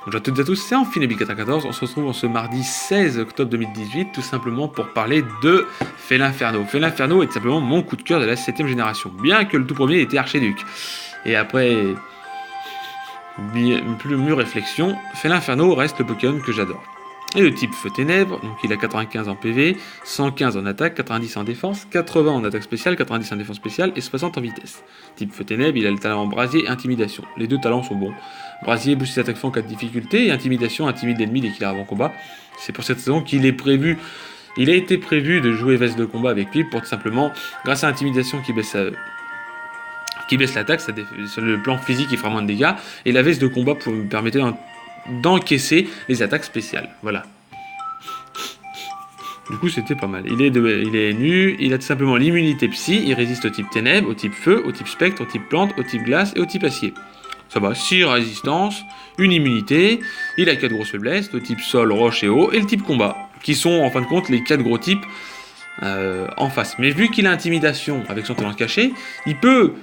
Bonjour à toutes et à tous, c'est Amphi94. On se retrouve en ce mardi 16 octobre 2018, tout simplement pour parler de Felinferno. Felinferno est tout simplement mon coup de cœur de la 7ème génération, bien que le tout premier était Archiduc. Et après plus mûre réflexion, Felinferno reste le Pokémon que j'adore. Et le type Feu Ténèbres, donc il a 95 en PV, 115 en attaque, 90 en défense, 80 en attaque spéciale, 90 en défense spéciale et 60 en vitesse. Type Feu Ténèbres, il a le talent en brasier et intimidation. Les deux talents sont bons. Brasier booste ses attaques en cas de difficulté et intimidation intimide l'ennemi dès qu'il arrive en combat. C'est pour cette raison qu'il est prévu. Il a été prévu de jouer veste de combat avec lui pour tout simplement, grâce à l'intimidation qui baisse l'attaque, sur le plan physique il fera moins de dégâts, et la veste de combat permettait d'encaisser les attaques spéciales. Voilà. Du coup, c'était pas mal. Il est nu, il a tout simplement l'immunité psy, il résiste au type ténèbres, au type feu, au type spectre, au type plante, au type glace et au type acier. Ça va, 6 résistances, une immunité, il a 4 grosses faiblesses, le type sol, roche et eau, et le type combat, qui sont en fin de compte les 4 gros types en face. Mais vu qu'il a intimidation avec son talent caché, il peut...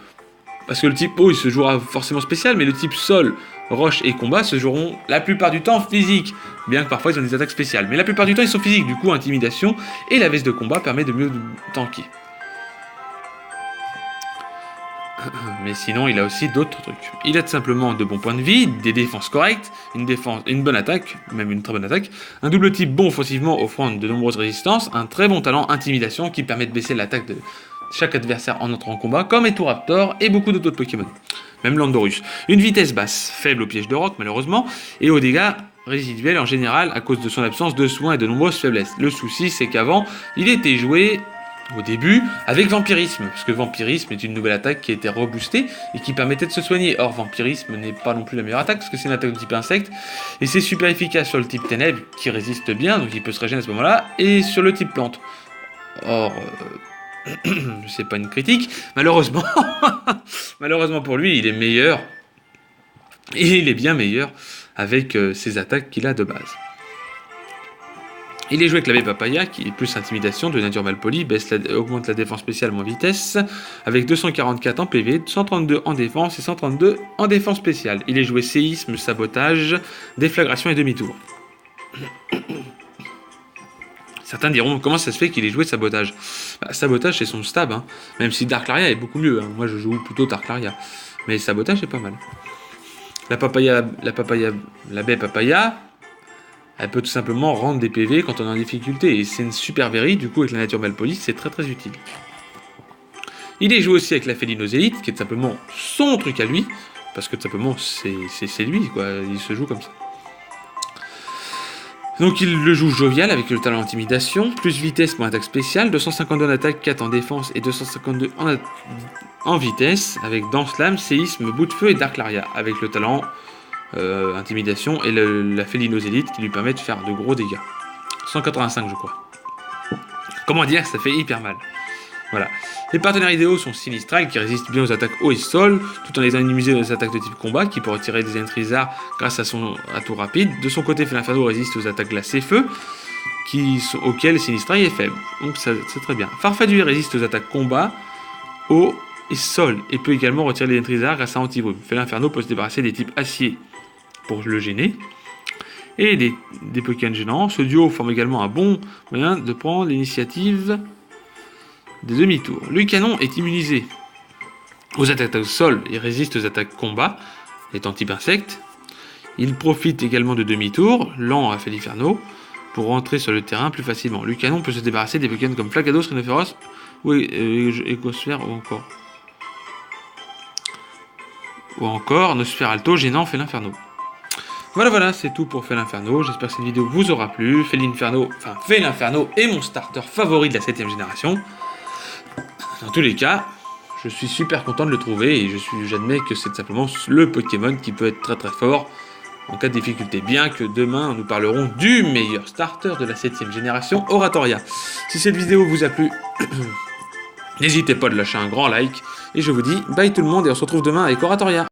Parce que le type eau, il se jouera forcément spécial, mais le type sol, roche et combat se joueront la plupart du temps physique. Bien que parfois ils ont des attaques spéciales. Mais la plupart du temps ils sont physiques, du coup intimidation et la veste de combat permet de mieux tanker. Mais sinon il a aussi d'autres trucs. Il a tout simplement de bons points de vie, des défenses correctes, une bonne attaque, même une très bonne attaque, un double type bon offensivement offrant de nombreuses résistances, un très bon talent intimidation qui permet de baisser l'attaque de chaque adversaire en entrant en combat, comme Eturaptor et beaucoup d'autres Pokémon. Même Landorus. Une vitesse basse, faible au piège de roc malheureusement, et aux dégâts résiduels en général à cause de son absence de soins et de nombreuses faiblesses. Le souci c'est qu'avant, il était joué au début avec Vampirisme, parce que Vampirisme est une nouvelle attaque qui a été reboostée et qui permettait de se soigner. Or Vampirisme n'est pas non plus la meilleure attaque, parce que c'est une attaque de type insecte, et c'est super efficace sur le type ténèbres qui résiste bien, donc il peut se régénérer à ce moment-là, et sur le type plante. Or... c'est pas une critique, malheureusement, malheureusement pour lui, il est meilleur, et il est bien meilleur avec ses attaques qu'il a de base. Il est joué avec la baie papaya, qui est plus intimidation, de nature malpolie, augmente la défense spéciale moins vitesse, avec 244 en PV, 132 en défense et 132 en défense spéciale. Il est joué séisme, sabotage, déflagration et demi-tour. Certains diront, comment ça se fait qu'il ait joué Sabotage ? Sabotage, c'est son stab, hein. Même si Darklaria est beaucoup mieux. Hein. Moi, je joue plutôt Darklaria. Mais Sabotage est pas mal. La baie papaya, elle peut tout simplement rendre des PV quand on est en difficulté. Et c'est une super berry, du coup, avec la nature malpolie, c'est très très utile. Il est joué aussi avec la Félinozélite, qui est tout simplement son truc à lui. Parce que tout simplement, c'est lui, quoi. Il se joue comme ça. Donc il le joue jovial avec le talent intimidation, plus vitesse pour attaque spéciale, 252 en attaque, 4 en défense et 252 en vitesse, avec Danse Lame, Séisme, Bout de Feu et Darklaria, avec le talent intimidation et la Félinozélite qui lui permet de faire de gros dégâts. 185 je crois. Comment dire, ça fait hyper mal. Voilà. Les partenaires idéaux sont Sinistral qui résiste bien aux attaques eau et sol, tout en les immunisant aux attaques de type combat, qui pourrait tirer des Entrizar grâce à son atout rapide. De son côté, Felinferno résiste aux attaques glace et feu, auxquelles Sinistral est faible. Donc c'est très bien. Farfadouille résiste aux attaques combat, eau et sol, et peut également retirer les Entrizar grâce à Anti-Brume. Felinferno peut se débarrasser des types acier pour le gêner. Et des Pokémon gênants. Ce duo forme également un bon moyen de prendre l'initiative des demi-tours. Le canon est immunisé aux attaques au sol et résiste aux attaques combat, étant type insecte. Il profite également de demi-tours, lent à Felinferno, pour rentrer sur le terrain plus facilement. Le canon peut se débarrasser des Pokémon comme Flagados, Rhinoceros, ou Ecosphère, ou encore Nosferalto gênant Felinferno. Voilà, c'est tout pour Felinferno. J'espère que cette vidéo vous aura plu. Felinferno est mon starter favori de la 7ème génération. Dans tous les cas, je suis super content de le trouver et j'admets que c'est simplement le Pokémon qui peut être très très fort en cas de difficulté. Bien que demain, nous parlerons du meilleur starter de la 7ème génération, Oratoria. Si cette vidéo vous a plu, n'hésitez pas à lâcher un grand like. Et je vous dis bye tout le monde et on se retrouve demain avec Oratoria.